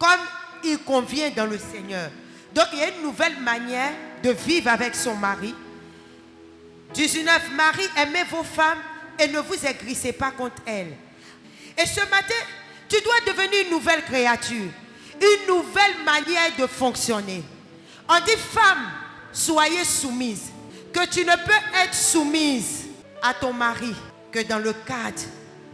comme il convient dans le Seigneur. Donc il y a une nouvelle manière de vivre avec son mari. 19. Marie, aimez vos femmes et ne vous aigrissez pas contre elles. Et ce matin, tu dois devenir une nouvelle créature, une nouvelle manière de fonctionner. On dit femme, soyez soumise. Que tu ne peux être soumise à ton mari que dans le cadre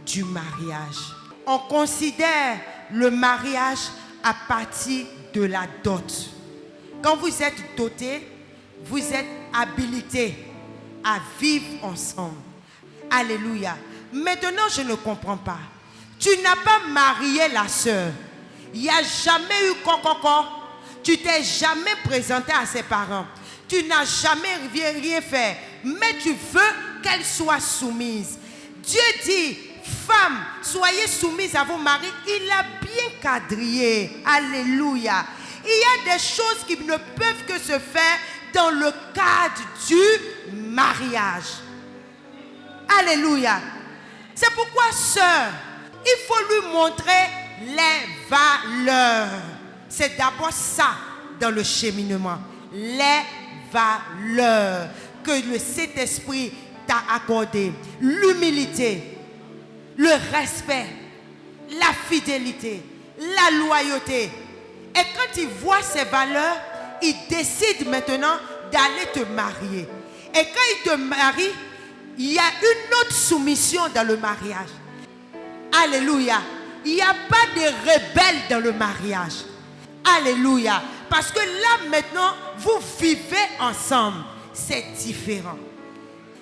du mariage. On considère le mariage à partir de la dot. Quand vous êtes doté, vous êtes habilité à vivre ensemble. Alléluia. Maintenant, je ne comprends pas. Tu n'as pas marié la sœur. Il n'y a jamais eu coco. Tu t'es jamais présenté à ses parents. Tu n'as jamais rien fait. Mais tu veux qu'elle soit soumise. Dieu dit, femmes, soyez soumises à vos maris. Il a bien quadrillé. Alléluia. Il y a des choses qui ne peuvent que se faire dans le cadre du mariage. Alléluia. C'est pourquoi, sœur, il faut lui montrer les valeurs. C'est d'abord ça dans le cheminement. Les valeurs que le Saint-Esprit t'a accordées. L'humilité, le respect, la fidélité, la loyauté. Et quand il voit ces valeurs, il décide maintenant d'aller te marier. Et quand il te marie, il y a une autre soumission dans le mariage. Alléluia. Il n'y a pas de rebelles dans le mariage. Alléluia. Parce que là maintenant, vous vivez ensemble. C'est différent.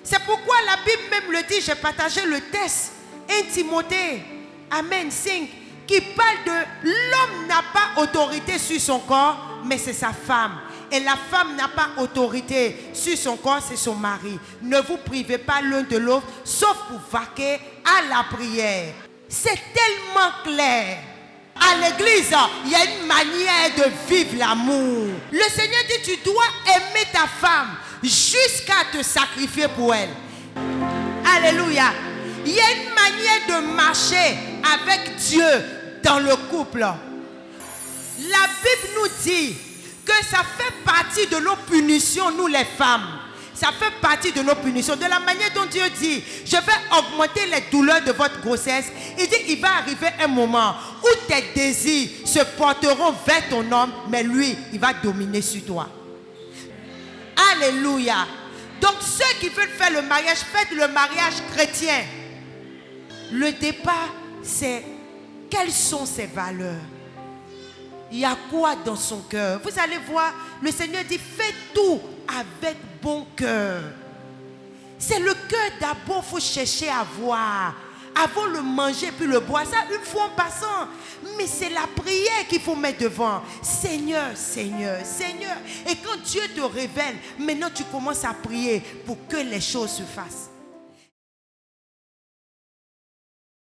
C'est pourquoi la Bible même le dit, j'ai partagé le texte. 1 Timothée, Amen, 5, qui parle de l'homme n'a pas autorité sur son corps, mais c'est sa femme. Et la femme n'a pas autorité sur son corps, c'est son mari. Ne vous privez pas l'un de l'autre, sauf pour vaquer à la prière. C'est tellement clair. À l'église, il y a une manière de vivre l'amour. Le Seigneur dit, tu dois aimer ta femme jusqu'à te sacrifier pour elle. Alléluia. Il y a une manière de marcher avec Dieu dans le couple. La Bible nous dit que ça fait partie de nos punitions, nous les femmes. Ça fait partie de nos punitions. De la manière dont Dieu dit, je vais augmenter les douleurs de votre grossesse. Il dit, il va arriver un moment où tes désirs se porteront vers ton homme, mais lui, il va dominer sur toi. Alléluia. Donc ceux qui veulent faire le mariage, faites le mariage chrétien. Le départ, c'est quelles sont ses valeurs? Il y a quoi dans son cœur? Vous allez voir, le Seigneur dit, fais tout avec bon cœur. C'est le cœur d'abord qu'il faut chercher à voir. Avant le manger puis le boire, ça une fois en passant. Mais c'est la prière qu'il faut mettre devant. Seigneur, Seigneur, Seigneur. Et quand Dieu te révèle, maintenant tu commences à prier pour que les choses se fassent.